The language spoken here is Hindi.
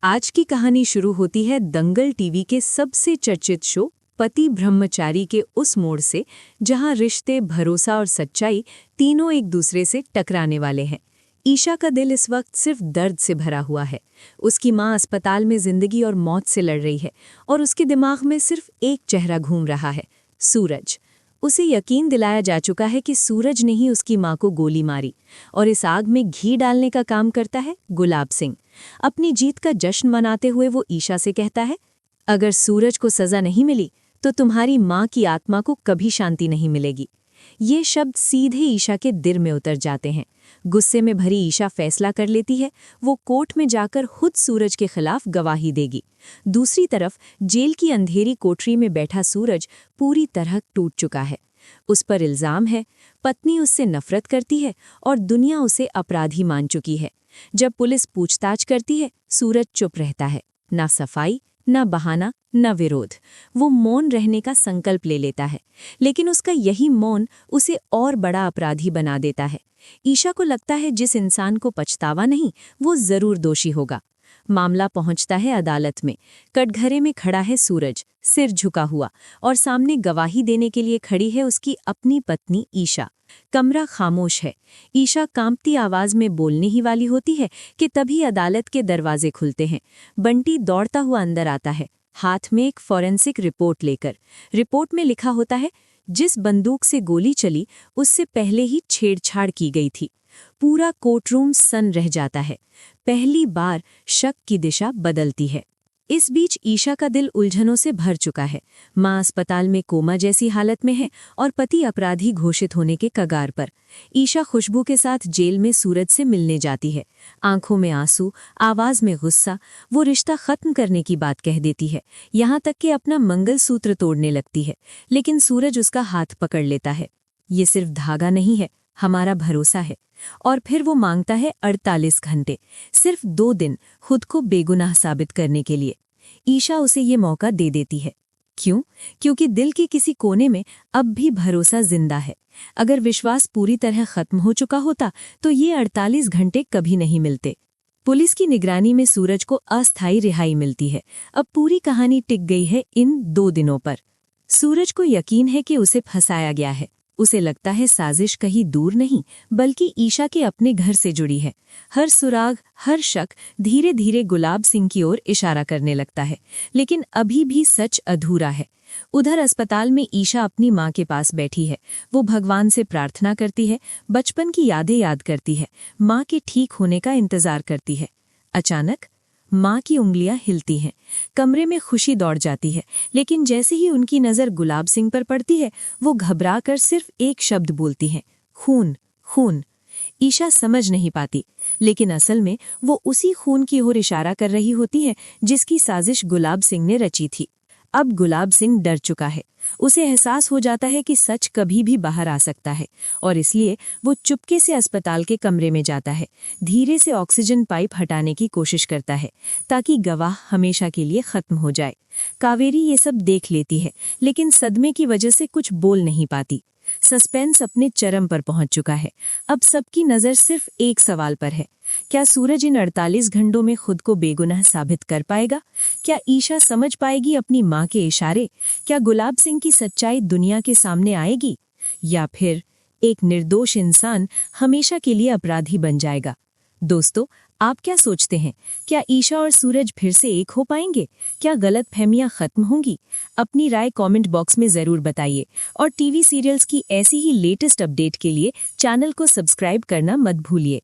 आज की कहानी शुरू होती है दंगल टीवी के सबसे चर्चित शो पति ब्रह्मचारी के उस मोड़ से, जहां रिश्ते, भरोसा और सच्चाई तीनों एक दूसरे से टकराने वाले हैं। ईशा का दिल इस वक्त सिर्फ दर्द से भरा हुआ है। उसकी मां अस्पताल में जिंदगी और मौत से लड़ रही है और उसके दिमाग में सिर्फ एक चेहरा घूम रहा है, सूरज। उसे यकीन दिलाया जा चुका है कि सूरज ने ही उसकी मां को गोली मारी और इस आग में घी डालने का काम करता है गुलाब सिंह। अपनी जीत का जश्न मनाते हुए वो ईशा से कहता है, अगर सूरज को सजा नहीं मिली तो तुम्हारी मां की आत्मा को कभी शांति नहीं मिलेगी। ये शब्द सीधे ईशा के दिल में उतर जाते हैं। गुस्से में भरी ईशा फैसला कर लेती है, वो कोर्ट में जाकर खुद सूरज के खिलाफ गवाही देगी। दूसरी तरफ जेल की अंधेरी कोठरी में बैठा सूरज पूरी तरह टूट चुका है। उस पर इल्जाम है, पत्नी उससे नफरत करती है और दुनिया उसे अपराधी मान चुकी है। जब पुलिस पूछताछ करती है, सूरज चुप रहता है। ना सफाई, न बहाना, न विरोध। वो मौन रहने का संकल्प ले लेता है, लेकिन उसका यही मौन उसे और बड़ा अपराधी बना देता है। ईशा को लगता है जिस इंसान को पछतावा नहीं, वो जरूर दोषी होगा। मामला पहुंचता है अदालत में। कटघरे में खड़ा है सूरज, सिर झुका हुआ, और सामने गवाही देने के लिए खड़ी है उसकी अपनी पत्नी ईशा। कमरा खामोश है। ईशा कांपती आवाज में बोलने ही वाली होती है कि तभी अदालत के दरवाजे खुलते हैं। बंटी दौड़ता हुआ अंदर आता है, हाथ में एक फॉरेंसिक रिपोर्ट लेकर। रिपोर्ट में लिखा होता है, जिस बंदूक से गोली चली उससे पहले ही छेड़छाड़ की गई थी। पूरा कोर्टरूम सन्न रह जाता है। पहली बार शक की दिशा बदलती है। इस बीच ईशा का दिल उलझनों से भर चुका है। मां अस्पताल में कोमा जैसी हालत में है और पति अपराधी घोषित होने के कगार पर। ईशा खुशबू के साथ जेल में सूरज से मिलने जाती है। आंखों में आंसू, आवाज में गुस्सा। वो रिश्ता खत्म करने की बात कह देती है, यहाँ तक कि अपना मंगलसूत्र तोड़ने लगती है। लेकिन सूरज उसका हाथ पकड़ लेता है। ये सिर्फ धागा नहीं है, हमारा भरोसा है। और फिर वो मांगता है 48 घंटे, सिर्फ 2 दिन, खुद को बेगुनाह साबित करने के लिए। ईशा उसे ये मौका दे देती है। क्यों? क्योंकि दिल के किसी कोने में अब भी भरोसा जिंदा है। अगर विश्वास पूरी तरह खत्म हो चुका होता तो ये 48 घंटे कभी नहीं मिलते। पुलिस की निगरानी में सूरज को अस्थायी रिहाई मिलती है। अब पूरी कहानी टिक गई है इन 2 दिनों पर। सूरज को यकीन है कि उसे फंसाया गया है। उसे लगता है साजिश कहीं दूर नहीं, बल्कि ईशा के अपने घर से जुड़ी है। हर सुराग, हर शक धीरे धीरे गुलाब सिंह की ओर इशारा करने लगता है। लेकिन अभी भी सच अधूरा है। उधर अस्पताल में ईशा अपनी मां के पास बैठी है। वो भगवान से प्रार्थना करती है, बचपन की यादें याद करती है, मां के ठीक होने का इंतजार करती है। अचानक मां की उंगलियां हिलती हैं। कमरे में खुशी दौड़ जाती है, लेकिन जैसे ही उनकी नजर गुलाब सिंह पर पड़ती है, वो घबराकर सिर्फ एक शब्द बोलती हैं, खून, खून। ईशा समझ नहीं पाती, लेकिन असल में वो उसी खून की ओर इशारा कर रही होती है जिसकी साजिश गुलाब सिंह ने रची थी। अब गुलाब सिंह डर चुका है। उसे एहसास हो जाता है कि सच कभी भी बाहर आ सकता है, और इसलिए वो चुपके से अस्पताल के कमरे में जाता है। धीरे से ऑक्सीजन पाइप हटाने की कोशिश करता है ताकि गवाह हमेशा के लिए खत्म हो जाए। कावेरी ये सब देख लेती है, लेकिन सदमे की वजह से कुछ बोल नहीं पाती। सस्पेंस अपने चरम पर पहुंच चुका है। अब सबकी नजर सिर्फ एक सवाल पर है, क्या सूरज इन 48 घंटों में खुद को बेगुनाह साबित कर पाएगा? क्या ईशा समझ पाएगी अपनी मां के इशारे? क्या गुलाब सिंह की सच्चाई दुनिया के सामने आएगी? या फिर एक निर्दोष इंसान हमेशा के लिए अपराधी बन जाएगा? दोस्तों, आप क्या सोचते हैं? क्या ईशा और सूरज फिर से एक हो पाएंगे? क्या गलतफहमियां खत्म होंगी? अपनी राय कमेंट बॉक्स में जरूर बताइए, और टीवी सीरियल्स की ऐसी ही लेटेस्ट अपडेट के लिए चैनल को सब्सक्राइब करना मत भूलिए।